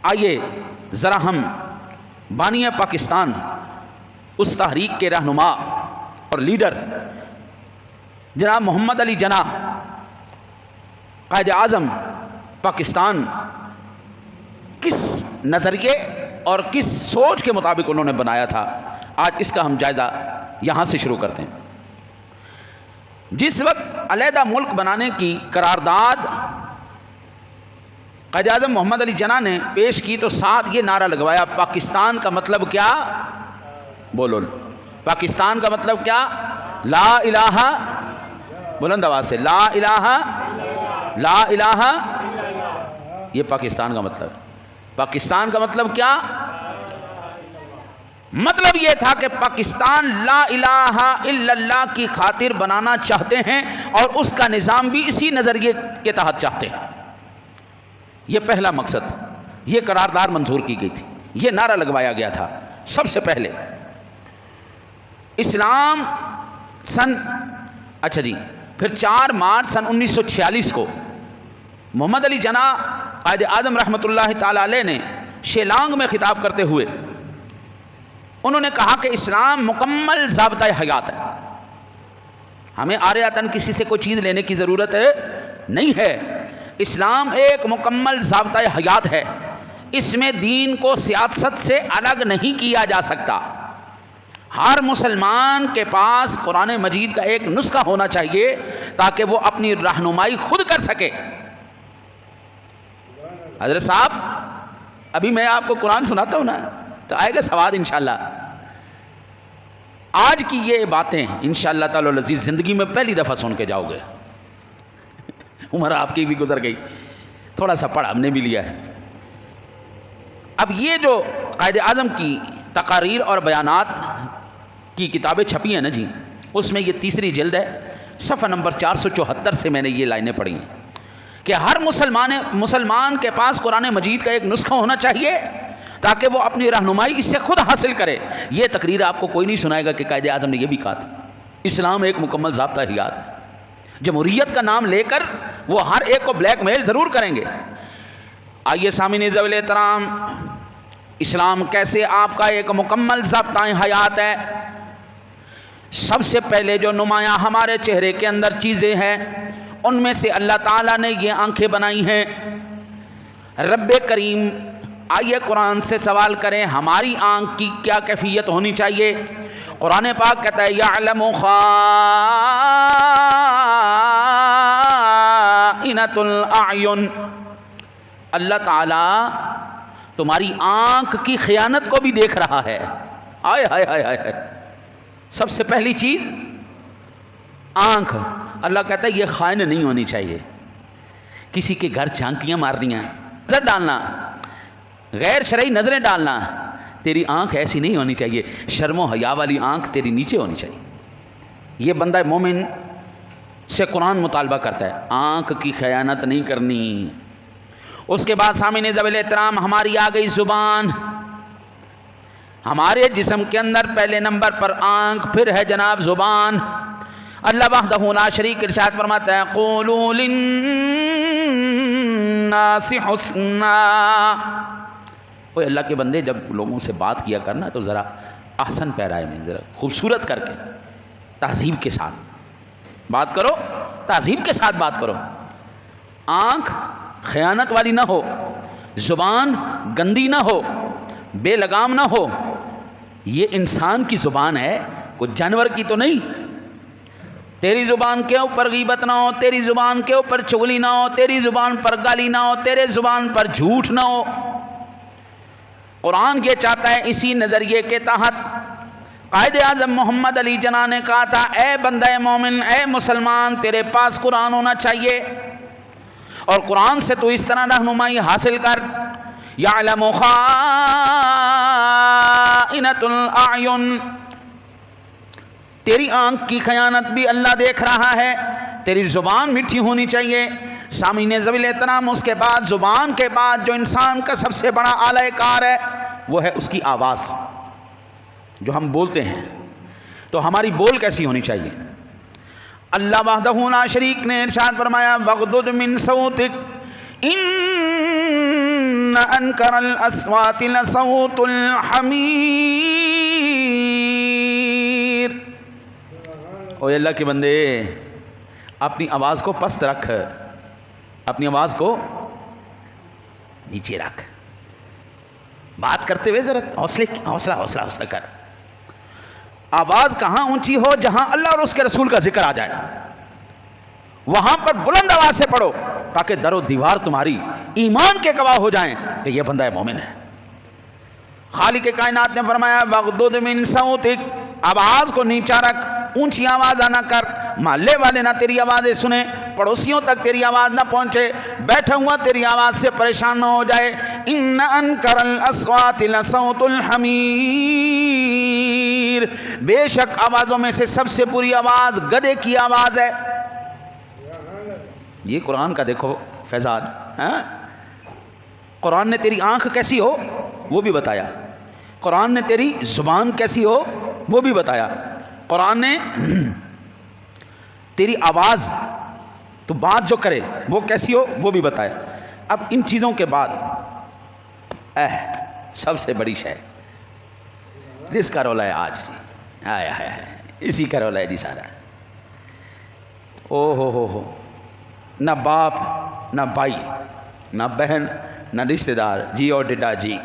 آئیے ذرا ہم بانی پاکستان، اس تحریک کے رہنما اور لیڈر جناب محمد علی جناح، قائد اعظم پاکستان، کس نظریے اور کس سوچ کے مطابق انہوں نے بنایا تھا، آج اس کا ہم جائزہ یہاں سے شروع کرتے ہیں۔ جس وقت علیحدہ ملک بنانے کی قرارداد قائد اعظم محمد علی جناح نے پیش کی تو ساتھ یہ نعرہ لگوایا، پاکستان کا مطلب کیا؟ بولو، پاکستان کا مطلب کیا؟ لا الہ، بلند آواز سے، لا الہ، لا الہ، یہ پاکستان کا مطلب۔ پاکستان کا مطلب کیا؟ مطلب یہ تھا کہ پاکستان لا الہ الا اللہ کی خاطر بنانا چاہتے ہیں اور اس کا نظام بھی اسی نظریے کے تحت چاہتے ہیں۔ یہ پہلا مقصد، یہ قرارداد منظور کی گئی تھی، یہ نعرہ لگوایا گیا تھا سب سے پہلے۔ اسلام پھر 4 مارچ سن 1946 کو محمد علی جناح قائد اعظم رحمۃ اللہ تعالی علیہ نے شیلانگ میں خطاب کرتے ہوئے انہوں نے کہا کہ اسلام مکمل ضابطۂ حیات ہے، ہمیں آریاتن کسی سے کوئی چیز لینے کی ضرورت نہیں ہے۔ اسلام ایک مکمل ضابطۂ حیات ہے، اس میں دین کو سیاست سے الگ نہیں کیا جا سکتا۔ ہر مسلمان کے پاس قرآن مجید کا ایک نسخہ ہونا چاہیے تاکہ وہ اپنی رہنمائی خود کر سکے۔ حضرت صاحب ابھی میں آپ کو قرآن سناتا ہوں نا تو آئے گا سواد انشاءاللہ۔ آج کی یہ باتیں انشاءاللہ تعالی العزیز زندگی میں پہلی دفعہ سن کے جاؤ گے۔ عمر آپ کی بھی گزر گئی، تھوڑا سا پڑھا ہم نے بھی لیا ہے۔ اب یہ جو قائد اعظم کی تقاریر اور بیانات کی کتابیں چھپی ہیں نا جی، اس میں یہ 3ری جلد ہے، صفحہ نمبر 474 سے میں نے یہ لائنیں پڑھی ہیں کہ ہر مسلمان کے پاس قرآن مجید کا ایک نسخہ ہونا چاہیے تاکہ وہ اپنی رہنمائی اس سے خود حاصل کرے۔ یہ تقریر آپ کو کوئی نہیں سنائے گا کہ قائد اعظم نے یہ بھی کہا تھا۔ اسلام ایک مکمل ضابطۂ حیات ہے۔ جمہوریت کا نام لے کر وہ ہر ایک کو بلیک میل ضرور کریں گے۔ آئیے سامعین ذویل احترام، اسلام کیسے آپ کا ایک مکمل ضابطۂ حیات ہے؟ سب سے پہلے جو نمایاں ہمارے چہرے کے اندر چیزیں ہیں ان میں سے اللہ تعالیٰ نے یہ آنکھیں بنائی ہیں۔ رب کریم آئیے قرآن سے سوال کریں ہماری آنکھ کی کیا کیفیت ہونی چاہیے؟ قرآن پاک کہتا ہے یعلم خائنۃ الاعین، اللہ تعالیٰ تمہاری آنکھ کی خیانت کو بھی دیکھ رہا ہے۔ آئے ہائے ہائے ہائے، سب سے پہلی چیز آنکھ۔ اللہ کہتا ہے یہ خائن نہیں ہونی چاہیے۔ کسی کے گھر جھانکیاں مارنیاں، نظر ڈالنا، غیر شرعی نظریں ڈالنا، تیری آنکھ ایسی نہیں ہونی چاہیے۔ شرم و حیا والی آنکھ تیری نیچے ہونی چاہیے۔ یہ بندہ مومن سے قرآن مطالبہ کرتا ہے، آنکھ کی خیانت نہیں کرنی۔ اس کے بعد سامعین ذویل احترام ہماری آ گئی زبان۔ ہمارے جسم کے اندر پہلے نمبر پر آنکھ، پھر ہے جناب زبان۔ اللہ وحدہ لا شریک ارشاد فرماتا ہے قولوا للناس حسنا۔ اوہ اللہ کے بندے جب لوگوں سے بات کیا کرنا تو ذرا احسن پیرائے میں، ذرا خوبصورت کر کے، تہذیب کے ساتھ بات کرو، تہذیب کے ساتھ بات کرو۔ آنکھ خیانت والی نہ ہو، زبان گندی نہ ہو، بے لگام نہ ہو۔ یہ انسان کی زبان ہے، کوئی جانور کی تو نہیں۔ تیری زبان کے اوپر غیبت نہ ہو، تیری زبان کے اوپر چغلی نہ ہو، تیری زبان پر گالی نہ ہو، تیرے زبان پر جھوٹ نہ ہو۔ قرآن یہ چاہتا ہے اسی نظریے کے تحت قائد اعظم محمد علی جناح نے کہا تھا اے بندہ مومن، اے مسلمان، تیرے پاس قرآن ہونا چاہیے اور قرآن سے تو اس طرح رہنمائی حاصل کر۔ یعلم خائنۃ الاعین، تیری آنکھ کی خیانت بھی اللہ دیکھ رہا ہے۔ تیری زبان میٹھی ہونی چاہیے۔ سامعین ذویل احترام، اس کے بعد زبان کے بعد جو انسان کا سب سے بڑا آلہ کار ہے وہ ہے اس کی آواز، جو ہم بولتے ہیں۔ تو ہماری بول کیسی ہونی چاہیے؟ اللہ وحدہ لا شریک نے ارشاد فرمایا وَغْضُضْ مِن صَوْتِكَ إِنَّ ان انکر الاصوات لصوت الحمیر۔ اوے اللہ کے بندے، اپنی آواز کو پست رکھ، اپنی آواز کو نیچے رکھ، بات کرتے ہوئے ذرا حوصلہ کر۔ آواز کہاں اونچی ہو؟ جہاں اللہ اور اس کے رسول کا ذکر آ جائے، وہاں پر بلند آواز سے پڑھو تاکہ در و دیوار تمہاری ایمان کے گواہ ہو جائیں کہ یہ بندہ مومن ہے۔ خالق کائنات نے فرمایا وغضض من صوتک، آواز کو نیچا رکھ، اونچی آواز نہ کر، محلے والے نہ تیری آوازیں سنیں، پڑوسیوں تک تیری آواز نہ پہنچے، بیٹھا ہوا تیری آواز سے پریشان نہ ہو جائے۔ ان انکر الاصوات لصوت الحمیر، بے شک آوازوں میں سے سب سے بری آواز گدھے کی آواز ہے۔ یہ قرآن کا دیکھو فیضان، قرآن نے تیری آنکھ کیسی ہو وہ بھی بتایا، قرآن نے تیری زبان کیسی ہو وہ بھی بتایا، قرآن نے تیری آواز تو بات جو کرے وہ کیسی ہو وہ بھی بتایا۔ اب ان چیزوں کے بعد سب سے بڑی شے جس کا رولا ہے آج جی، اسی کا رولا ہے جی سارا۔ او ہو، نہ باپ نہ بھائی نہ بہن نہ رشتہ دار، جی اور ڈڈا جی۔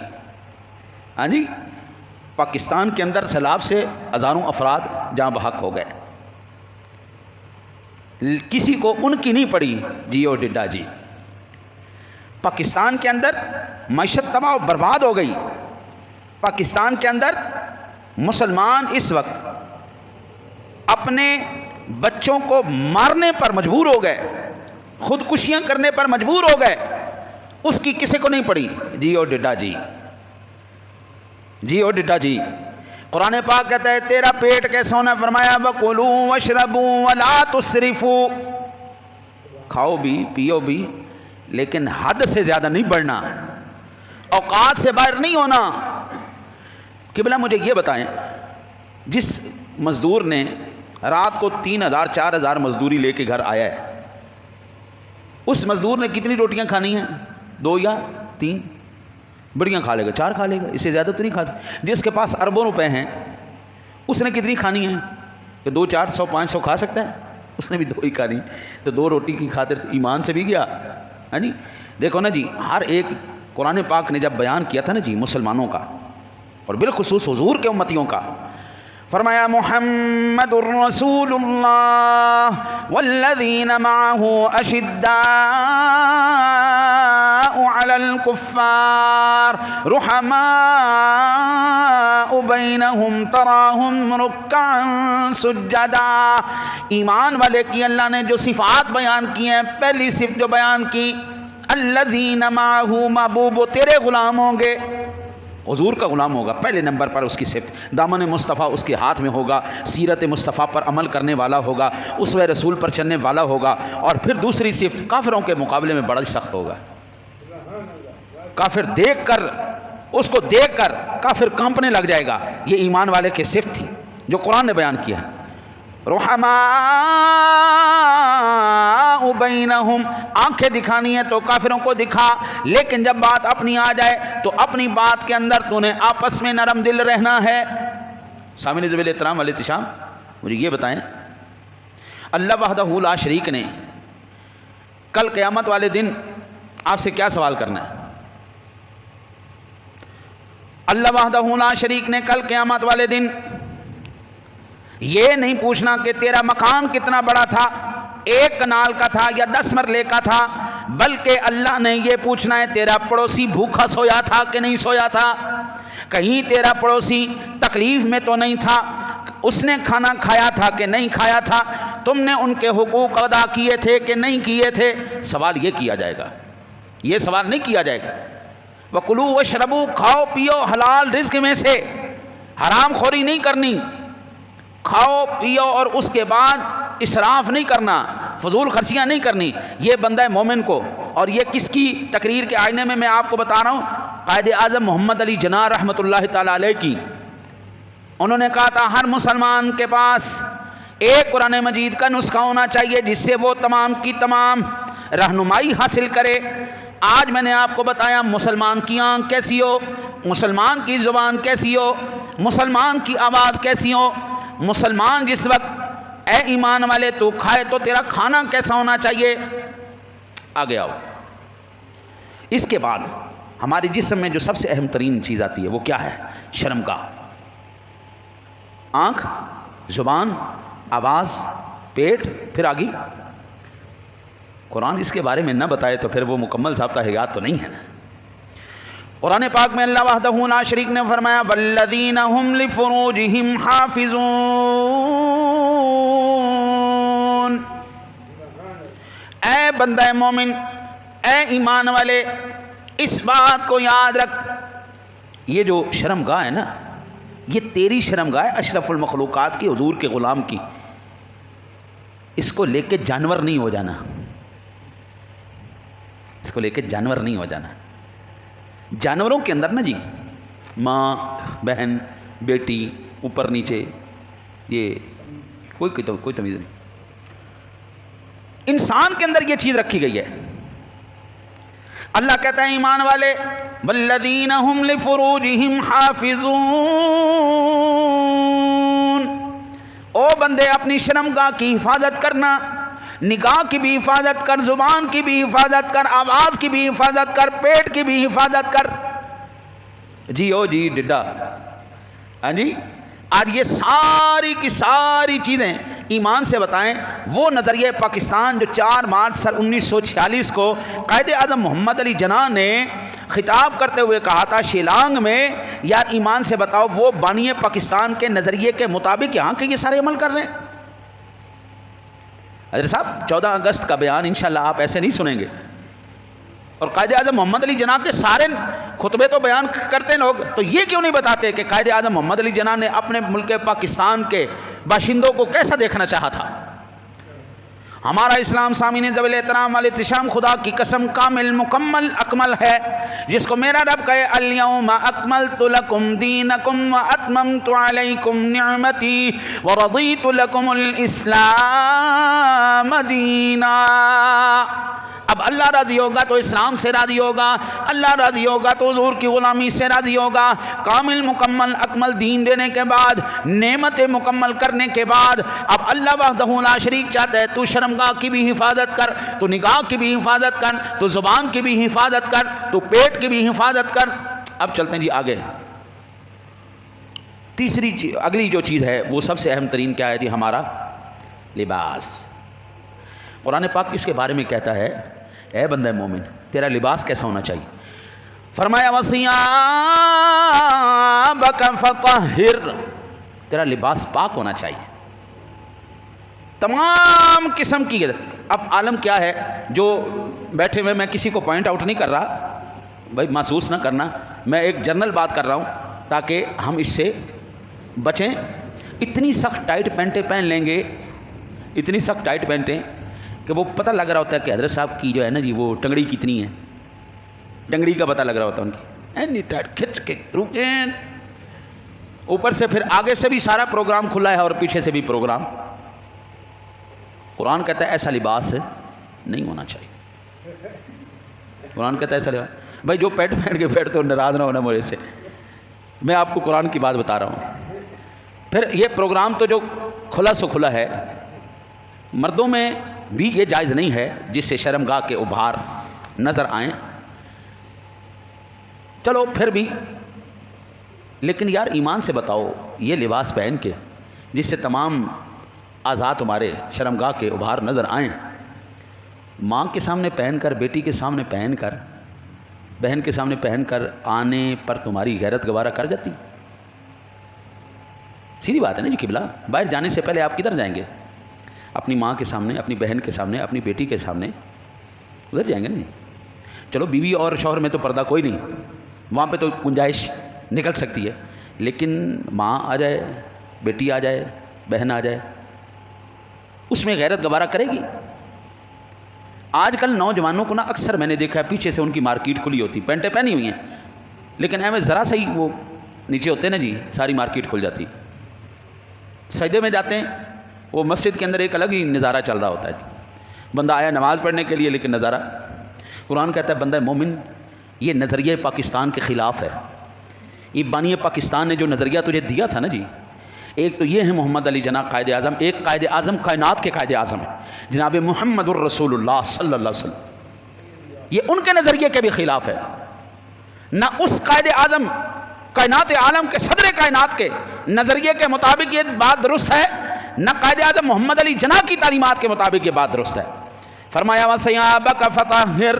ہاں جی، پاکستان کے اندر سیلاب سے ہزاروں افراد جاں بحق ہو گئے، کسی کو ان کی نہیں پڑی جی اور ڈڈا جی۔ پاکستان کے اندر معیشت تباہ و برباد ہو گئی، پاکستان کے اندر مسلمان اس وقت اپنے بچوں کو مارنے پر مجبور ہو گئے، خودکشیاں کرنے پر مجبور ہو گئے، اس کی کسی کو نہیں پڑی جی اور ڈڈا جی، جی اور ڈڈا جی۔ قرآن پاک کہتا ہے تیرا پیٹ کیسا ہونا؟ فرمایا وَكُلُوا وَاشْرَبُوا وَلَا تُسْرِفُوا، کھاؤ بھی پیو بھی لیکن حد سے زیادہ نہیں بڑھنا، اوقات سے باہر نہیں ہونا۔ قبلہ مجھے یہ بتائیں، جس مزدور نے رات کو 3,000 4,000 مزدوری لے کے گھر آیا ہے، اس مزدور نے کتنی روٹیاں کھانی ہیں؟ 2 یا 3؟ بڑیاں کھا لے گا، 4 کھا لے گا، اس سے زیادہ تو نہیں کھا سکتا۔ جس کے پاس اربوں روپے ہیں اس نے کتنی کھانی ہیں؟ کہ 200 400 500 کھا سکتا ہے؟ اس نے بھی 2 ہی کھانی، تو 2 روٹی کی خاطر ایمان سے بھی گیا۔ ہاں جی، دیکھو نا جی، ہر ایک قرآن پاک نے جب بیان کیا تھا نا جی مسلمانوں کا اور بالخصوص حضور کے امتیوں کا، فرمایا محمد الرسول اللہ والذین معہ اشداء علی الکفار رحماء بینہم تراہم رکعا سجدا۔ ایمان والے کی اللہ نے جو صفات بیان کی ہیں، پہلی صفت جو بیان کی الذین معہ، محبوب وہ تیرے غلام ہوں گے، حضور کا غلام ہوگا، پہلے نمبر پر اس کی صفت، دامن مصطفیٰ اس کے ہاتھ میں ہوگا، سیرت مصطفیٰ پر عمل کرنے والا ہوگا، اسوہ رسول پر چلنے والا ہوگا، اور پھر دوسری صفت کافروں کے مقابلے میں بڑا سخت ہوگا۔ کافر دیکھ کر، اس کو دیکھ کر کافر کانپنے لگ جائے گا۔ یہ ایمان والے کی صفت تھی جو قرآن نے بیان کیا ہے۔ رحماء بینہم، آنکھیں دکھانی ہے تو کافروں کو دکھا، لیکن جب بات اپنی آ جائے تو اپنی بات کے اندر تو نے آپس میں نرم دل رہنا ہے۔ سامعین ذویل احترام والاحتشام، مجھے یہ بتائیں، اللہ وحدہ لا شریک نے کل قیامت والے دن آپ سے کیا سوال کرنا ہے؟ اللہ وحدہ لا شریک نے کل قیامت والے دن یہ نہیں پوچھنا کہ تیرا مکان کتنا بڑا تھا، 1 کنال کا تھا یا 10 مرلے کا تھا، بلکہ اللہ نے یہ پوچھنا ہے تیرا پڑوسی بھوکا سویا تھا کہ نہیں سویا تھا، کہیں تیرا پڑوسی تکلیف میں تو نہیں تھا، اس نے کھانا کھایا تھا کہ نہیں کھایا تھا، تم نے ان کے حقوق ادا کیے تھے کہ نہیں کیے تھے۔ سوال یہ کیا جائے گا، یہ سوال نہیں کیا جائے گا۔ وَكُلُوا وَاشْرَبُوا، کھاؤ پیو حلال رزق میں سے، حرام خوری نہیں کرنی، کھاؤ پیو اور اس کے بعد اسراف نہیں کرنا، فضول خرچیاں نہیں کرنی۔ یہ بندہ مومن کو، اور یہ کس کی تقریر کے آئینے میں آپ کو بتا رہا ہوں، قائد اعظم محمد علی جناح رحمۃ اللہ تعالی علیہ کی۔ انہوں نے کہا تھا ہر مسلمان کے پاس ایک قرآن مجید کا نسخہ ہونا چاہیے جس سے وہ تمام کی تمام رہنمائی حاصل کرے۔ آج میں نے آپ کو بتایا مسلمان کی آنکھ کیسی ہو، مسلمان کی زبان کیسی ہو، مسلمان کی آواز کیسی ہو، مسلمان جس وقت اے ایمان والے تو کھائے تو تیرا کھانا کیسا ہونا چاہیے. آگے آؤ. اس کے بعد ہمارے جسم میں جو سب سے اہم ترین چیز آتی ہے وہ کیا ہے؟ شرمگاہ. آنکھ، زبان، آواز، پیٹ، پھر آگی. قرآن اس کے بارے میں نہ بتائے تو پھر وہ مکمل ضابطہ حیات تو نہیں ہے نا. قرآن پاک میں اللہ وحدہ لا شریک نے فرمایا والذین هم لفروجہم حافظون. اے بندہ مومن، اے ایمان والے، اس بات کو یاد رکھ، یہ جو شرمگاہ ہے نا، یہ تیری شرمگاہ ہے، اشرف المخلوقات کی، حضور کے غلام کی. اس کو لے کے جانور نہیں ہو جانا، اس کو لے کے جانور نہیں ہو جانا. جانوروں کے اندر نا جی ماں، بہن، بیٹی، اوپر نیچے، یہ کوئی تمیز نہیں. انسان کے اندر یہ چیز رکھی گئی ہے. اللہ کہتا ہے ایمان والے والذین هم لفروجہم حافظون. او بندے اپنی شرمگاہ کی حفاظت کرنا، نگاہ کی بھی حفاظت کر، زبان کی بھی حفاظت کر، آواز کی بھی حفاظت کر، پیٹ کی بھی حفاظت کر. جی او جی ڈڈا، ہاں جی. آج یہ ساری کی ساری چیزیں ایمان سے بتائیں. وہ نظریہ پاکستان جو 4 مارچ سن 1946 کو قائد اعظم محمد علی جناح نے خطاب کرتے ہوئے کہا تھا شیلانگ میں، یار ایمان سے بتاؤ وہ بانی پاکستان کے نظریے کے مطابق یہاں کے یہ سارے عمل کر رہے ہیں. حضرت صاحب 14 اگست کا بیان انشاءاللہ آپ ایسے نہیں سنیں گے. اور قائد اعظم محمد علی جناح کے سارے خطبے تو بیان کرتے لوگ، تو یہ کیوں نہیں بتاتے کہ قائد اعظم محمد علی جناح نے اپنے ملک پاکستان کے باشندوں کو کیسا دیکھنا چاہا تھا؟ ہمارا اسلام سامعین ذوی الاحترام والاحتشام خدا کی قسم کامل مکمل اکمل ہے، جس کو میرا رب کہے الیوم اکملت لکم دینکم واتممت علیکم نعمتی ورضیت لکم الاسلام دینا. اب اللہ راضی ہوگا تو اسلام سے راضی ہوگا، اللہ راضی ہوگا تو حضور کی غلامی سے راضی ہوگا. کامل مکمل اکمل دین دینے کے بعد، نعمت مکمل کرنے کے بعد، اب اللہ وحدہ لا شریک چاہتا ہے تو شرمگاہ کی بھی حفاظت کر، تو نگاہ کی بھی حفاظت کر، تو زبان کی بھی حفاظت کر، تو پیٹ کی بھی حفاظت کر. اب چلتے ہیں جی آگے. تیسری چیز، اگلی جو چیز ہے وہ سب سے اہم ترین کیا ہے جی؟ ہمارا لباس. قرآن پاک اس کے بارے میں کہتا ہے اے بندہ مومن تیرا لباس کیسا ہونا چاہیے؟ فرمایا وَثِيَابَكَ فَطَهِّرْ. تیرا لباس پاک ہونا چاہیے تمام قسم کی. اب عالم کیا ہے جو بیٹھے ہوئے، میں کسی کو پوائنٹ آؤٹ نہیں کر رہا بھائی، محسوس نہ کرنا، میں ایک جنرل بات کر رہا ہوں تاکہ ہم اس سے بچیں. اتنی سخت ٹائٹ پینٹیں پہن لیں گے، اتنی سخت ٹائٹ پینٹیں کہ وہ پتہ لگ رہا ہوتا ہے کہ حضرت صاحب کی جو ہے نا جی وہ ٹنگڑی کتنی ہے، ٹنگڑی کا پتہ لگ رہا ہوتا ہے ان کی. اینی ٹائٹ کھچ کے اوپر سے پھر آگے سے بھی سارا پروگرام کھلا ہے اور پیچھے سے بھی پروگرام. قرآن کہتا ہے ایسا لباس نہیں ہونا چاہیے. قرآن کہتا ہے ایسا لباس. بھائی جو پیٹ پہن کے بیٹھتے ہو ناراض نہ ہونا مجھے سے، میں آپ کو قرآن کی بات بتا رہا ہوں. پھر یہ پروگرام تو جو کھلا سو کھلا ہے، مردوں میں بھی یہ جائز نہیں ہے جس سے شرمگاہ کے ابھار نظر آئیں. چلو پھر بھی، لیکن یار ایمان سے بتاؤ یہ لباس پہن کے جس سے تمام اعضاء تمہارے شرمگاہ کے ابھار نظر آئیں، ماں کے سامنے پہن کر، بیٹی کے سامنے پہن کر، بہن کے سامنے پہن کر آنے پر تمہاری غیرت گوارہ کر جاتی؟ سیدھی بات ہے نا جی قبلہ. باہر جانے سے پہلے آپ کدھر جائیں گے؟ اپنی ماں کے سامنے، اپنی بہن کے سامنے، اپنی بیٹی کے سامنے ادھر جائیں گے نا. چلو بیوی اور شوہر میں تو پردہ کوئی نہیں، وہاں پہ تو گنجائش نکل سکتی ہے، لیکن ماں آ جائے، بیٹی آ جائے، بہن آ جائے، اس میں غیرت گوارہ کرے گی؟ آج کل نوجوانوں کو نا اکثر میں نے دیکھا ہے پیچھے سے ان کی مارکیٹ کھلی ہوتی، پینٹیں پہنی ہوئی ہیں، لیکن ایویں ذرا سا ہی وہ نیچے ہوتے ہیں نا جی، ساری مارکیٹ کھل جاتی. سجدے میں جاتے ہیں، وہ مسجد کے اندر ایک الگ ہی نظارہ چل رہا ہوتا ہے جی. بندہ آیا نماز پڑھنے کے لیے لیکن نظارہ. قرآن کہتا ہے بندہ مومن یہ نظریہ پاکستان کے خلاف ہے. یہ بانی پاکستان نے جو نظریہ تجھے دیا تھا نا جی، ایک تو یہ ہے محمد علی جناح قائد اعظم، ایک قائد اعظم کائنات کے قائد اعظم ہے جناب محمد الرسول اللہ صلی اللہ علیہ وسلم. یہ ان کے نظریے کے بھی خلاف ہے. نہ اس قائد اعظم کائنات عالم کے صدر کائنات کے نظریے کے مطابق یہ بات درست ہے، نہ قائد اعظم محمد علی جناح کی تعلیمات کے مطابق یہ بات درست ہے. فرمایا وَثِيَابَكَ فَطَهِّرْ،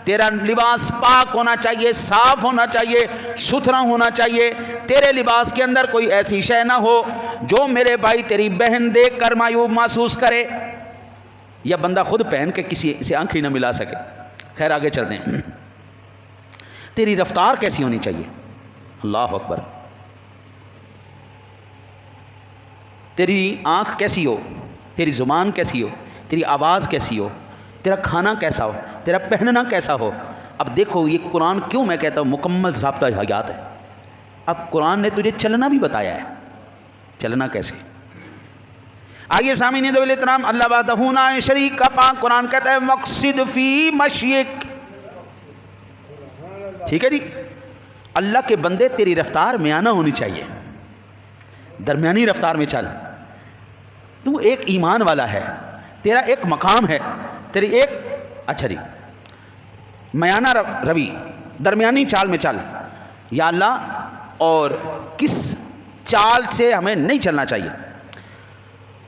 تیرا لباس پاک ہونا چاہیے، صاف ہونا چاہیے، ستھرا ہونا چاہیے. تیرے لباس کے اندر کوئی ایسی شے نہ ہو جو میرے بھائی تیری بہن دیکھ کر معیوب محسوس کرے یا بندہ خود پہن کے کسی سے آنکھ ہی نہ ملا سکے. خیر آگے چلتے ہیں. تیری رفتار کیسی ہونی چاہیے؟ اللہ اکبر. تیری آنکھ کیسی ہو، تیری زبان کیسی ہو، تیری آواز کیسی ہو، تیرا کھانا کیسا ہو، تیرا پہننا کیسا ہو. اب دیکھو یہ قرآن کیوں میں کہتا ہوں مکمل ضابطہ حیات ہے. اب قرآن نے تجھے چلنا بھی بتایا ہے، چلنا کیسے. آئیے سامعین ذوی الاحترام، اللہ وحدہ لا شریک کا پاک قرآن کہتا ہے مقصد فی مشیک. ٹھیک ہے جی، اللہ کے بندے تیری رفتار میانہ ہونی چاہیے، درمیانی رفتار میں چل. تو ایک ایمان والا ہے، تیرا ایک مقام ہے، تیری ایک اچھا جی میانہ روی، درمیانی چال میں چل یا اللہ. اور کس چال سے ہمیں نہیں چلنا چاہیے.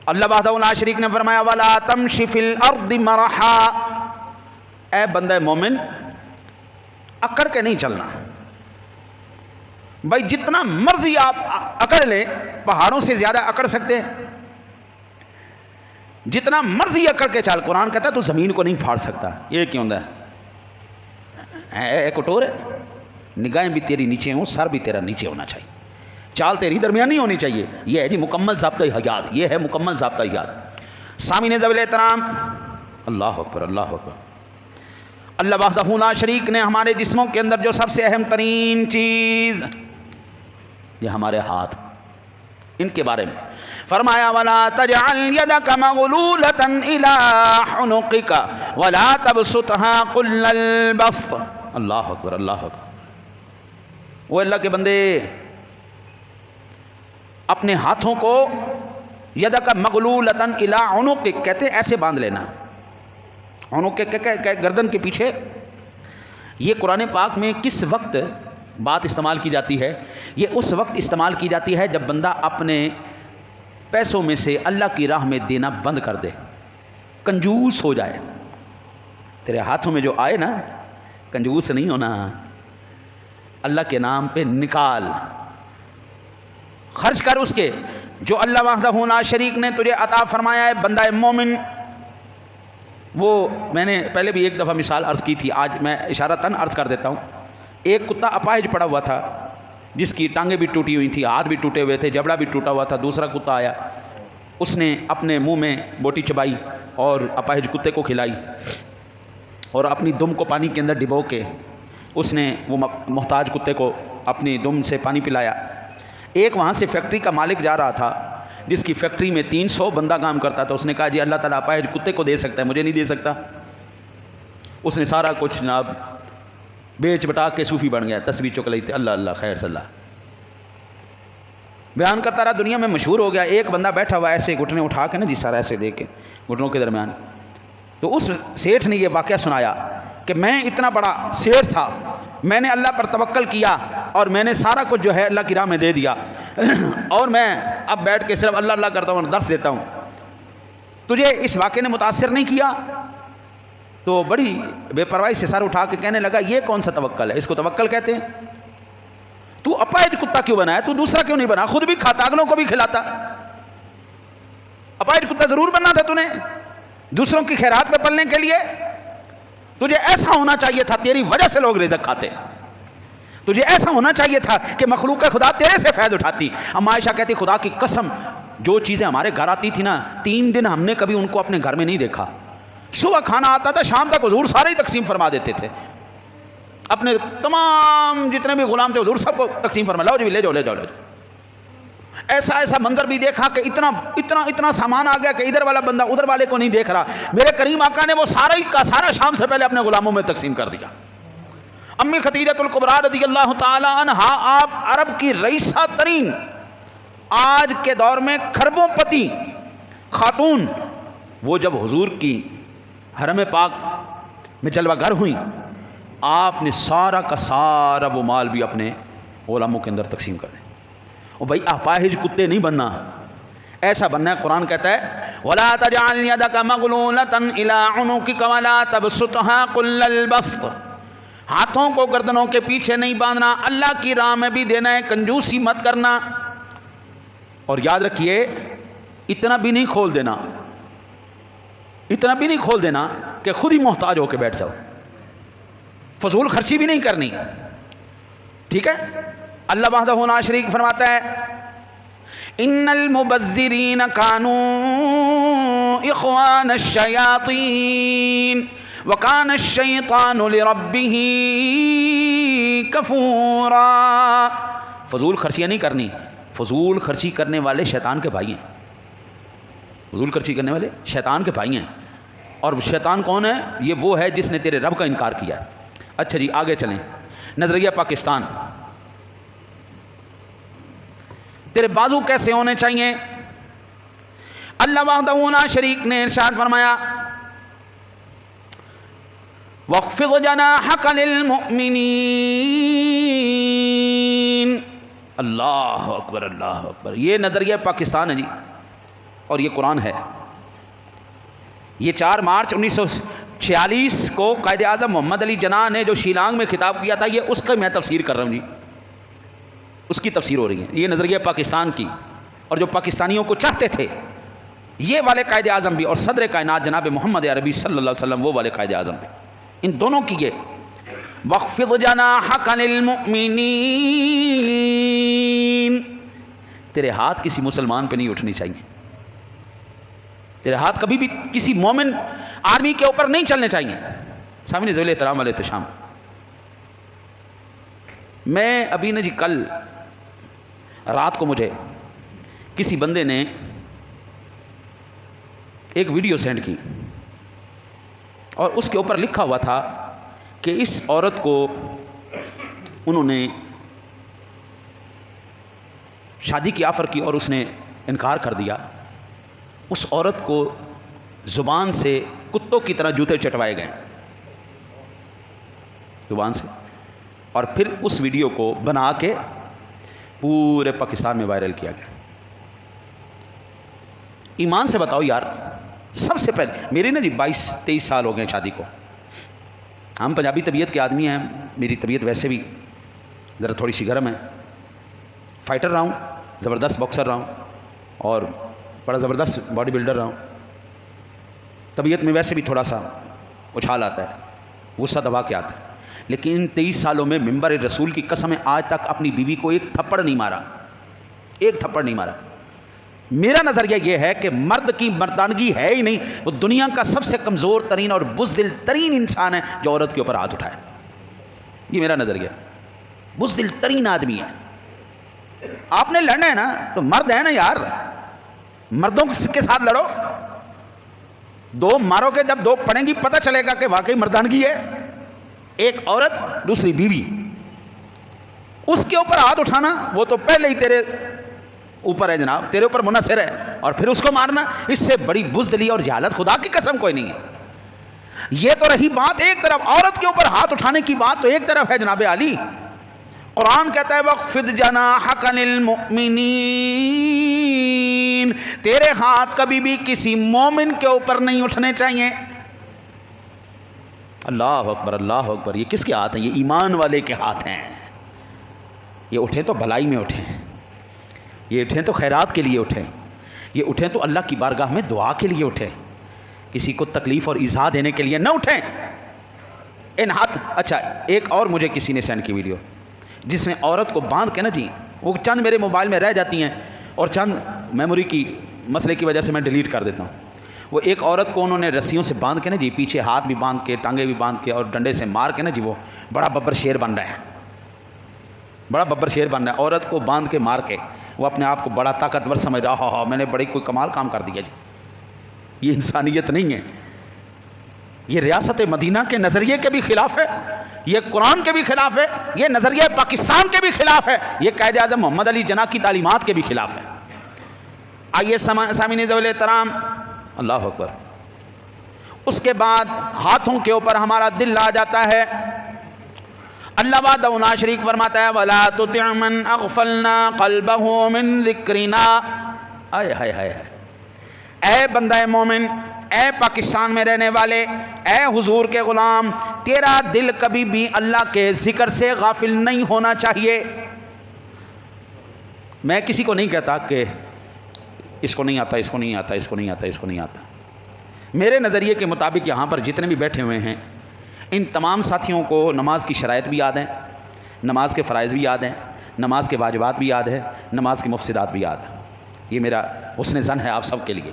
اللہ وحدہ لا شریک نے فرمایا وَلَا تَمْشِ فِي الْأَرْضِ مَرَحًا، اے بندہ مومن اکڑ کے نہیں چلنا. بھائی جتنا مرضی آپ اکڑ لیں، پہاڑوں سے زیادہ اکڑ سکتے ہیں. جتنا مرضی اکڑ کے چال، قرآن کہتا ہے تو زمین کو نہیں پھاڑ سکتا. یہ کیوں ہوتا ہے؟ کٹور ہے. نگاہیں بھی تیری نیچے ہوں، سر بھی تیرا نیچے ہونا چاہیے، چال تیری درمیانی ہونی چاہیے. یہ ہے جی مکمل ضابطہ حیات، یہ ہے مکمل ضابطہ حیات. سامعین ذوی الاحترام، اللہ اکبر اللہ اکبر. اللہ وحدہ لا شریک نے ہمارے جسموں کے اندر جو سب سے اہم ترین چیز، یہ ہمارے ہاتھ، ان کے بارے میں فرمایا وَلَا تَجْعَلْ يَدَكَ مَغْلُولَةً إِلَىٰ حُنُقِكَ وَلَا تَبْسُطْهَا كُلَّ الْبَسْطِ. اللہ اکبر اللہ اکبر. وہ اللہ کے بندے اپنے ہاتھوں کو یدک مغلولتن الی عنقک کہتے ہیں، ایسے باندھ لینا، عنق کے گردن کے پیچھے. یہ قرآن پاک میں کس وقت بات استعمال کی جاتی ہے؟ یہ اس وقت استعمال کی جاتی ہے جب بندہ اپنے پیسوں میں سے اللہ کی راہ میں دینا بند کر دے، کنجوس ہو جائے. تیرے ہاتھوں میں جو آئے نا، کنجوس نہیں ہونا، اللہ کے نام پہ نکال، خرچ کر اس کے جو اللہ وحدہ لا شریک نے تجھے عطا فرمایا ہے. بندہ مومن، وہ میں نے پہلے بھی ایک دفعہ مثال عرض کی تھی، آج میں اشارتاً عرض کر دیتا ہوں. ایک کتا اپاہج پڑا ہوا تھا جس کی ٹانگیں بھی ٹوٹی ہوئی تھی، ہاتھ بھی ٹوٹے ہوئے تھے، جبڑا بھی ٹوٹا ہوا تھا. دوسرا کتا آیا، اس نے اپنے منہ میں بوٹی چبائی اور اپاہج کتے کو کھلائی اور اپنی دم کو پانی کے اندر ڈبو کے اس نے وہ محتاج کتے کو اپنی دم سے پانی پلایا. ایک وہاں سے فیکٹری کا مالک جا رہا تھا جس کی فیکٹری میں 300 بندہ کام کرتا تھا. اس نے کہا جی اللہ تعالیٰ اپاہج کتے کو دے سکتا ہے، مجھے نہیں دے سکتا. اس نے سارا کچھ جناب بیچ بٹا کے صوفی بن گیا، تسبیح چک لیتے اللہ اللہ خیر صلی اللہ بیان کرتا رہا، دنیا میں مشہور ہو گیا. ایک بندہ بیٹھا ہوا ایسے گھٹنے اٹھا کے نا جی سارا ایسے دے کے گھٹنوں کے درمیان، تو اس سیٹھ نے یہ واقعہ سنایا کہ میں اتنا بڑا سیٹھ تھا، میں نے اللہ پر توکل کیا اور میں نے سارا کچھ جو ہے اللہ کی راہ میں دے دیا اور میں اب بیٹھ کے صرف اللہ اللہ کرتا ہوں، درس دیتا ہوں. تجھے اس واقعے نے متاثر نہیں کیا؟ تو بڑی بے پرواہی سے سر اٹھا کے کہنے لگا یہ کون سا توکل ہے؟ اس کو توکل کہتے ہیں. تو اپاہج کتا کیوں بنا ہے؟ تو دوسرا کیوں نہیں بنا؟ خود بھی کھاتا، اگلوں کو بھی کھلاتا. اپاہج کتا ضرور بننا تھا نے دوسروں کی خیرات میں پلنے کے لیے. تجھے ایسا ہونا چاہیے تھا، تیری وجہ سے لوگ رزق کھاتے. تجھے ایسا ہونا چاہیے تھا کہ مخلوق خدا تیرے سے فیض اٹھاتی. اما عائشہ کہتی خدا کی قسم جو چیزیں ہمارے گھر آتی تھی نا، 3 دن ہم نے کبھی ان کو اپنے گھر میں نہیں دیکھا. صبح کھانا آتا تھا، شام تک حضور سارے ہی تقسیم فرما دیتے تھے. اپنے تمام جتنے بھی غلام تھے حضور سب کو تقسیم فرما، لاؤ جی لے جاؤ لے جاؤ لے جاؤ. ایسا ایسا منظر بھی دیکھا کہ اتنا سامان آ گیا کہ ادھر والا بندہ ادھر والے کو نہیں دیکھ رہا. میرے کریم آقا نے وہ سارا شام سے پہلے اپنے غلاموں میں تقسیم کر دیا. امی خدیجہ الکبریٰ رضی اللہ تعالی عنہا، آپ عرب کی رئیسہ ترین، آج کے دور میں کھربوں پتی خاتون، وہ جب حضور کی حرم پاک میں جلوہ گر ہوئیں، آپ نے سارا کا سارا وہ مال بھی اپنے غلاموں کے اندر تقسیم کر دیں. اور بھائی اپاہج کتے نہیں بننا، ایسا بننا ہے. قرآن کہتا ہے وَلَا تَجْعَلْ يَدَكَ مَغْلُولَةً إِلَىٰ عُنُقِكَ وَلَا تَبْسُطْهَا كُلَّ الْبَسْطِ، ہاتھوں کو گردنوں کے پیچھے نہیں باندھنا، اللہ کی راہ میں بھی دینا ہے، کنجوسی مت کرنا. اور یاد رکھیے اتنا بھی نہیں کھول دینا کہ خود ہی محتاج ہو کے بیٹھ جاؤ. فضول خرچی بھی نہیں کرنی، ٹھیک ہے. اللہ وحدہ لا شریک فرماتا ہے ان المبذرین کانوا اخوان الشیاطین وکان الشیطان لربہ کفورا. فضول خرچیاں نہیں کرنی، فضول خرچی کرنے والے شیطان کے بھائی ہیں. فضول خرچی کرنے والے شیطان کے بھائی ہیں. اور شیطان کون ہے؟ یہ وہ ہے جس نے تیرے رب کا انکار کیا. اچھا جی آگے چلیں. نظریہ پاکستان، تیرے بازو کیسے ہونے چاہیے؟ اللہ وحدہ لا شریک نے ارشاد فرمایا وَاخْفِضْ جَنَاحَكَ لِلْمُؤْمِنِينَ. اللہ اکبر اللہ اکبر. یہ نظریہ پاکستان ہے جی، اور یہ قرآن ہے. یہ 4 مارچ 1946 کو قائد اعظم محمد علی جناح نے جو شیلانگ میں خطاب کیا تھا، یہ اس کا میں تفسیر کر رہا ہوں جی، اس کی تفسیر ہو رہی ہے. یہ نظریہ پاکستان کی، اور جو پاکستانیوں کو چاہتے تھے یہ والے قائد اعظم بھی، اور صدر کائنات جناب محمد عربی صلی اللہ علیہ وسلم وہ والے قائد اعظم بھی، ان دونوں کی یہ وَاخْفِضْ جَنَاحَكَ لِلْمُؤْمِنِينَ. تیرے ہاتھ کسی مسلمان پہ نہیں اٹھنی چاہیے، تیرے ہاتھ کبھی بھی کسی مومن آرمی کے اوپر نہیں چلنے چاہیے. سامنے ذویل احترام علیہ التشام، میں ابھی جی کل رات کو مجھے کسی بندے نے ایک ویڈیو سینڈ کی، اور اس کے اوپر لکھا ہوا تھا کہ اس عورت کو انہوں نے شادی کی آفر کی اور اس نے انکار کر دیا. اس عورت کو زبان سے کتوں کی طرح جوتے چٹوائے گئے زبان سے، اور پھر اس ویڈیو کو بنا کے پورے پاکستان میں وائرل کیا گیا. ایمان سے بتاؤ یار، سب سے پہلے میری جی 22-23 سال ہو گئے شادی کو. ہم پنجابی طبیعت کے آدمی ہیں، میری طبیعت ویسے بھی ذرا تھوڑی سی گرم ہے. فائٹر رہا ہوں، زبردست باکسر رہا ہوں، اور بڑا زبردست باڈی بلڈر رہا ہوں. طبیعت میں ویسے بھی تھوڑا سا اچھال آتا ہے، غصہ دبا کے آتا ہے. لیکن ان 23 سالوں میں ممبر رسول کی قسم آج تک اپنی بیوی کو ایک تھپڑ نہیں مارا، ایک تھپڑ نہیں مارا. میرا نظریہ یہ ہے کہ مرد کی مردانگی ہے ہی نہیں. وہ دنیا کا سب سے کمزور ترین اور بزدل ترین انسان ہے جو عورت کے اوپر ہاتھ اٹھائے. یہ میرا نظریہ ہے. بزدل ترین آدمی ہے. آپ نے لڑنا ہے نا تو مرد ہے نا یار، مردوں کے ساتھ لڑو. 2 مارو کے جب 2 پڑیں گی پتہ چلے گا کہ واقعی مردانگی ہے. ایک عورت دوسری بیوی، اس کے اوپر ہاتھ اٹھانا وہ تو پہلے ہی تیرے اوپر ہے جناب، تیرے اوپر منحصر ہے، اور پھر اس کو مارنا، اس سے بڑی بزدلی اور جہالت خدا کی قسم کوئی نہیں ہے. یہ تو رہی بات ایک طرف عورت کے اوپر ہاتھ اٹھانے کی بات، تو ایک طرف ہے جناب علی. قرآن کہتا ہے وَاخْفِضْ جَنَاحَكَ لِلْمُؤْمِنِينَ. تیرے ہاتھ کبھی بھی کسی مومن کے اوپر نہیں اٹھنے چاہیے. اللہ اکبر اللہ اکبر. یہ کس کے ہاتھ ہیں؟ یہ ایمان والے کے ہاتھ ہیں. یہ اٹھیں تو بھلائی میں اٹھیں، یہ اٹھیں تو خیرات کے لیے اٹھیں، یہ اٹھیں تو اللہ کی بارگاہ میں دعا کے لیے اٹھیں، کسی کو تکلیف اور ایذا دینے کے لیے نہ اٹھیں. ان ہاتھ. اچھا ایک اور مجھے کسی نے سینڈ کی ویڈیو جس میں عورت کو باندھ کے جی، وہ چند میرے موبائل میں رہ جاتی ہیں اور چند میموری کی مسئلے کی وجہ سے میں ڈیلیٹ کر دیتا ہوں. وہ ایک عورت کو انہوں نے رسیوں سے باندھ کے جی، پیچھے ہاتھ بھی باندھ کے ٹانگیں بھی باندھ کے اور ڈنڈے سے مار کے جی، وہ بڑا ببر شیر بن رہا ہے، بڑا ببر شیر بن رہا ہے. عورت کو باندھ کے مار کے وہ اپنے آپ کو بڑا طاقتور سمجھ رہا، ہاں میں نے بڑی کوئی کمال کام کر دیا جی. یہ انسانیت نہیں ہے. یہ ریاست مدینہ کے نظریے کے بھی خلاف ہے، یہ قرآن کے بھی خلاف ہے، یہ نظریہ پاکستان کے بھی خلاف ہے، یہ قائد اعظم محمد علی جناح کی تعلیمات کے بھی خلاف ہے. آئیے سامعین ذوال احترام، اللہ اکبر. اس کے بعد ہاتھوں کے اوپر ہمارا دل آ جاتا ہے. اللہ وحدہ لا شریک فرماتا ہے وَلَا تُطِعْ مَنْ أَغْفَلْنَا قَلْبَهُ مِنْ ذِكْرِنَا. آئے ہائے، اے بندہ مومن، اے پاکستان میں رہنے والے، اے حضور کے غلام، تیرا دل کبھی بھی اللہ کے ذکر سے غافل نہیں ہونا چاہیے. میں کسی کو نہیں کہتا کہ اس کو نہیں آتا، اس کو نہیں آتا، اس کو نہیں آتا، اس کو نہیں آتا. میرے نظریے کے مطابق یہاں پر جتنے بھی بیٹھے ہوئے ہیں ان تمام ساتھیوں کو نماز کی شرائط بھی یاد ہیں، نماز کے فرائض بھی یاد ہیں، نماز کے واجبات بھی یاد ہے، نماز کی مفسدات بھی یاد ہے. یہ میرا حسن ظن ہے آپ سب کے لیے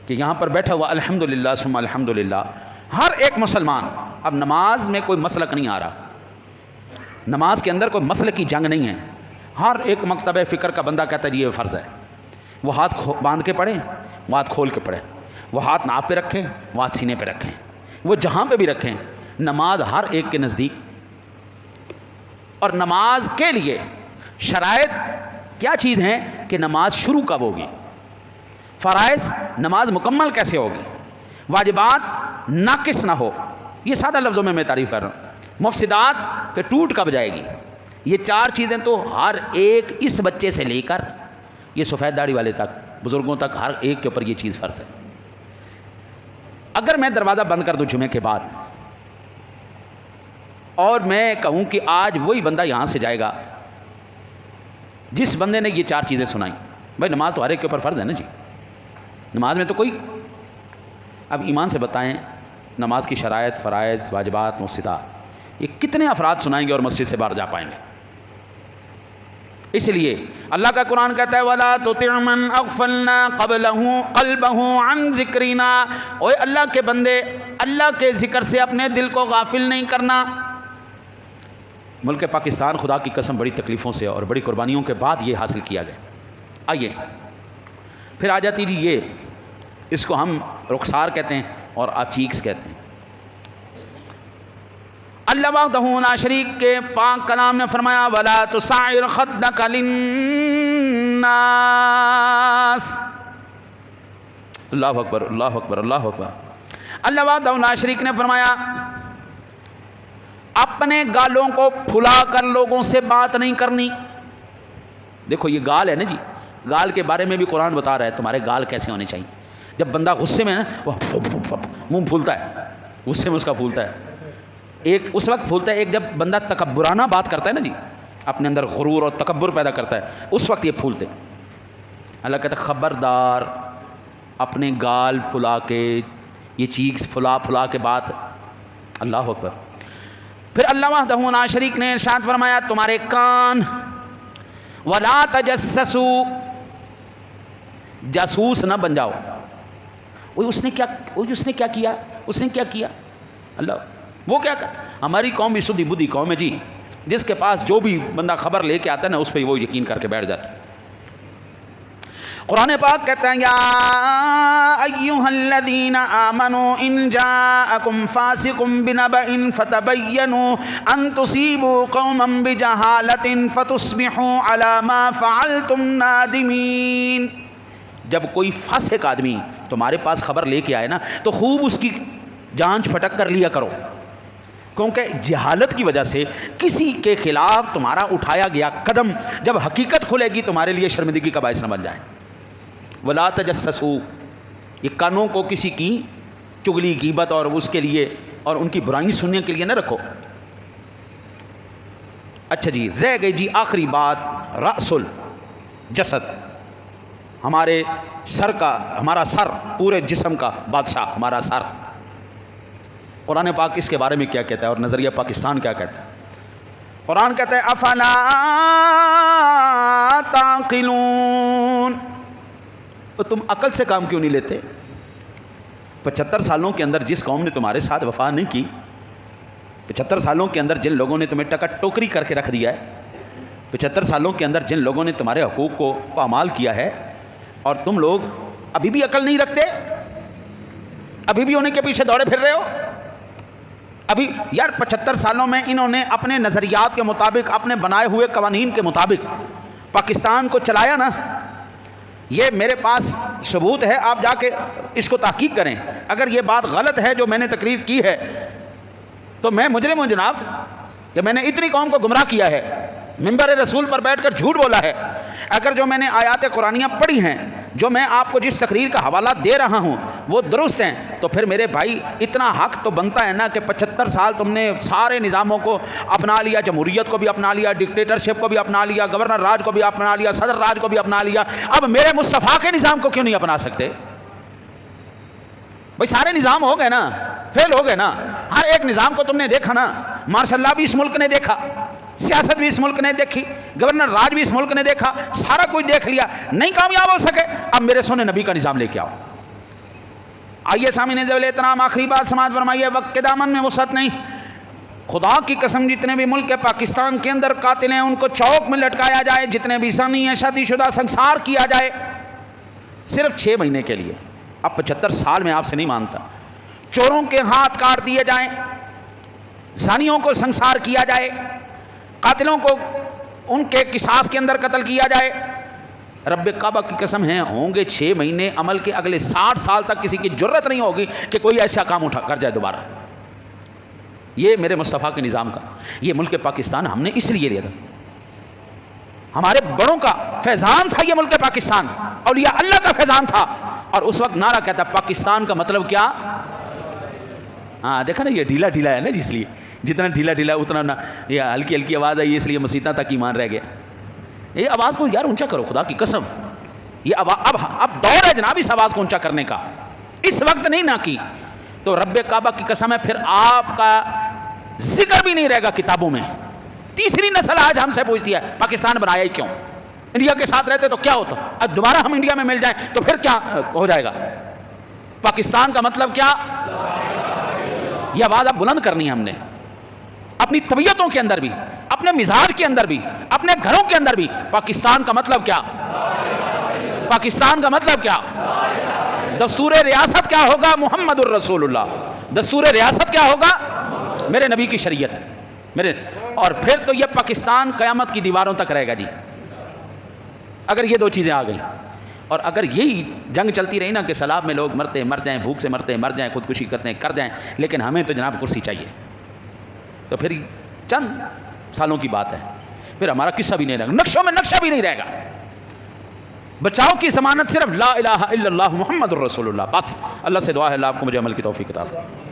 کہ یہاں پر بیٹھا ہوا الحمدللہ ثم الحمدللہ ہر ایک مسلمان، اب نماز میں کوئی مسلک نہیں آ رہا، نماز کے اندر کوئی مسلک کی جنگ نہیں ہے. ہر ایک مکتبہ فکر کا بندہ کہتا ہے یہ فرض ہے. وہ ہاتھ باندھ کے پڑھیں، وہ ہاتھ کھول کے پڑھیں، وہ ہاتھ ناف پہ رکھیں، وہ ہاتھ سینے پہ رکھیں، وہ جہاں پہ بھی رکھیں. نماز ہر ایک کے نزدیک، اور نماز کے لیے شرائط کیا چیز ہیں کہ نماز شروع کب ہوگی، فرائض نماز مکمل کیسے ہوگی، واجبات ناقص نہ ہو. یہ سادہ لفظوں میں تعریف کر رہا ہوں. مفسدات کہ ٹوٹ کب جائے گی. یہ چار چیزیں تو ہر ایک، اس بچے سے لے کر یہ سفید داڑھی والے تک، بزرگوں تک، ہر ایک کے اوپر یہ چیز فرض ہے. اگر میں دروازہ بند کر دوں جمعے کے بعد اور میں کہوں کہ آج وہی بندہ یہاں سے جائے گا جس بندے نے یہ چار چیزیں سنائیں، بھائی نماز تو ہر ایک کے اوپر فرض ہے نا جی. نماز میں تو کوئی، اب ایمان سے بتائیں نماز کی شرائط، فرائض، واجبات، مفسدات، یہ کتنے افراد سنائیں گے اور مسجد سے باہر جا پائیں گے. اس لیے اللہ کا قرآن کہتا ہے وَلَا تُطِعْ مَنْ أَغْفَلْنَا قَلْبَهُ عَنْ ذِكْرِنَا. اوے اللہ کے بندے، اللہ کے ذکر سے اپنے دل کو غافل نہیں کرنا. ملک پاکستان خدا کی قسم بڑی تکلیفوں سے اور بڑی قربانیوں کے بعد یہ حاصل کیا گیا. آئیے پھر آ جاتی جی یہ، اس کو ہم رخسار کہتے ہیں اور آپ چیکس کہتے ہیں. اللہ وحدہ لا شریک کے پاک کلام نے فرمایا وَلَا تُسَعِّرْ خَدَّكَ لِلنَّاسِ. اللہ اکبر، اللہ اکبر، اللہ اکبر. اللہ وحدہ لا شریک نے فرمایا اپنے گالوں کو پھلا کر لوگوں سے بات نہیں کرنی. دیکھو یہ گال ہے نا جی، گال کے بارے میں بھی قرآن بتا رہا ہے تمہارے گال کیسے ہونے چاہیے. جب بندہ غصے میں ہے نا وہ منہ پھولتا ہے، غصے میں اس کا پھولتا ہے. ایک اس وقت پھولتا ہے ایک جب بندہ تکبرانہ بات کرتا ہے نا جی، اپنے اندر غرور اور تکبر پیدا کرتا ہے، اس وقت یہ پھولتے ہیں. اللہ کہتا ہے خبردار اپنے گال پھلا کے، یہ چیز پھلا کے بات. اللہ اکبر. پھر اللہ وحدہ لا شریک نے ارشاد فرمایا تمہارے کان وَلَا تَجَسَّسُوا، جاسوس نہ بن جاؤ. اس نے کیا کیا اللہ وہ کیا کر. ہماری قوم بھی سدھی بدھی قوم ہے جی، جس کے پاس جو بھی بندہ خبر لے کے آتا ہے نا اس پہ وہ یقین کر کے بیٹھ جاتا ہے. قرآن پاک کہتا ہے یا ایھا الذین آمنوا ان جاءکم فاسق بنبأ فتبینوا ان تصیبوا قوما بجہالۃ فتصبحوا علی ما فعلتم نادمین. جب کوئی فاسق آدمی تمہارے پاس خبر لے کے آئے نا تو خوب اس کی جانچ پھٹک کر لیا کرو، کیونکہ جہالت کی وجہ سے کسی کے خلاف تمہارا اٹھایا گیا قدم جب حقیقت کھلے گی تمہارے لیے شرمندگی کا باعث نہ بن جائے. ولا تجسسوا، یہ کانوں کو کسی کی چگلی غیبت اور اس کے لیے اور ان کی برائی سننے کے لیے نہ رکھو. اچھا جی رہ گئی جی آخری بات، رأس الجسد، ہمارے سر کا، ہمارا سر پورے جسم کا بادشاہ ہمارا سر. قرآن پاک اس کے بارے میں کیا کہتا ہے اور نظریہ پاکستان کیا کہتا ہے. قرآن کہتا ہے افلا تعقلون، تو تم عقل سے کام کیوں نہیں لیتے. 75 سالوں کے اندر جس قوم نے تمہارے ساتھ وفا نہیں کی، 75 سالوں کے اندر جن لوگوں نے تمہیں ٹکٹ ٹوکری کر کے رکھ دیا ہے، 75 سالوں کے اندر جن لوگوں نے تمہارے حقوق کو پامال کیا ہے اور تم لوگ ابھی بھی عقل نہیں رکھتے, ابھی بھی انہیں کے پیچھے دوڑے پھر رہے ہو. ابھی یار 75 سالوں میں انہوں نے اپنے نظریات کے مطابق, اپنے بنائے ہوئے قوانین کے مطابق پاکستان کو چلایا نا. یہ میرے پاس ثبوت ہے, آپ جا کے اس کو تحقیق کریں. اگر یہ بات غلط ہے جو میں نے تقریر کی ہے تو میں مجرم ہوں جناب, کہ میں نے اتنی قوم کو گمراہ کیا ہے, منبر رسول پر بیٹھ کر جھوٹ بولا ہے. اگر جو میں نے آیات قرآنیہ پڑھی ہیں, جو میں آپ کو جس تقریر کا حوالہ دے رہا ہوں وہ درست ہیں, تو پھر میرے بھائی اتنا حق تو بنتا ہے نا کہ 75 سال تم نے سارے نظاموں کو اپنا لیا, جمہوریت کو بھی اپنا لیا, ڈکٹیٹرشپ کو بھی اپنا لیا, گورنر راج کو بھی اپنا لیا, صدر راج کو بھی اپنا لیا. اب میرے مصطفیٰ کے نظام کو کیوں نہیں اپنا سکتے؟ بھائی سارے نظام ہو گئے نا, فیل ہو گئے نا. ہر ایک نظام کو تم نے دیکھا نا, ماشاء اللہ بھی اس ملک نے دیکھا, سیاست بھی اس ملک نے دیکھی, گورنر راج بھی اس ملک نے دیکھا, سارا کچھ دیکھ لیا, نہیں کامیاب ہو سکے. اب میرے سونے نبی کا نظام لے کے آؤ. آئیے سامنے ذویل احترام آخری بات سماعت فرمائیے, وقت کے دامن میں وسعت نہیں. خدا کی قسم جتنے بھی ملک پاکستان کے اندر قاتل ہیں ان کو چوک میں لٹکایا جائے, جتنے بھی زانی ہیں شادی شدہ سنسار کیا جائے, صرف 6 مہینے کے لیے. اب 75 سال میں آپ سے نہیں مانتا. چوروں کے ہاتھ کاٹ دیے جائیں, زانیوں کو سنسار کیا جائے, قاتلوں کو ان کے قصاص کے اندر قتل کیا جائے. رب کعبہ کی قسم ہے ہوں گے 6 مہینے عمل کے, اگلے 60 سال تک کسی کی جرت نہیں ہوگی کہ کوئی ایسا کام اٹھا کر جائے دوبارہ. یہ میرے مصطفیٰ کے نظام کا, یہ ملک پاکستان ہم نے اس لیے لیا تھا, ہمارے بڑوں کا فیضان تھا یہ ملک پاکستان, اولیاء اللہ کا فیضان تھا. اور اس وقت نعرہ کہتا پاکستان کا مطلب کیا. ہاں دیکھا نا, یہ ڈھیلا ڈھیلا ہے نا, جس لیے جتنا ڈھیلا ڈھیلا اتنا نا, یہ ہلکی ہلکی آواز آئی اس لیے مسیطہ تک ایمان رہ گیا. یہ آواز کو یار اونچا کرو, خدا کی قسم. یہ اب دور ہے جناب اس آواز کو اونچا کرنے کا, اس وقت نہیں نہ کی تو رب کعبہ کی قسم ہے پھر آپ کا ذکر بھی نہیں رہے گا کتابوں میں. تیسری نسل آج ہم سے پوچھتی ہے پاکستان بنایا ہی کیوں, انڈیا کے ساتھ رہتے تو کیا ہوتا, اب دوبارہ ہم انڈیا میں مل جائیں تو پھر کیا ہو جائے گا. پاکستان کا مطلب کیا, یہ آواز اب بلند کرنی ہے ہم نے, اپنی طبیعتوں کے اندر بھی, اپنے مزاج کے اندر بھی, اپنے گھروں کے اندر بھی. پاکستان کا مطلب کیا, پاکستان کا مطلب کیا, دستور ریاست کیا ہوگا, محمد الرسول اللہ. دستور ریاست کیا ہوگا, میرے نبی کی شریعت میرے. اور پھر تو یہ پاکستان قیامت کی دیواروں تک رہے گا جی, اگر یہ 2 چیزیں آ گئیں. اور اگر یہی جنگ چلتی رہی نا کہ سیلاب میں لوگ مرتے مر جائیں, بھوک سے مرتے مر جائیں, خودکشی کرتے ہیں کر جائیں, لیکن ہمیں تو جناب کرسی چاہیے, تو پھر چند سالوں کی بات ہے, پھر ہمارا قصہ بھی نہیں رہے گا, نقشوں میں نقشہ بھی نہیں رہے گا. بچاؤ کی ضمانت صرف لا الہ الا اللہ محمد الرسول اللہ. بس اللہ سے دعا ہے اللہ آپ کو مجھے عمل کی توفیق عطا فرمائے.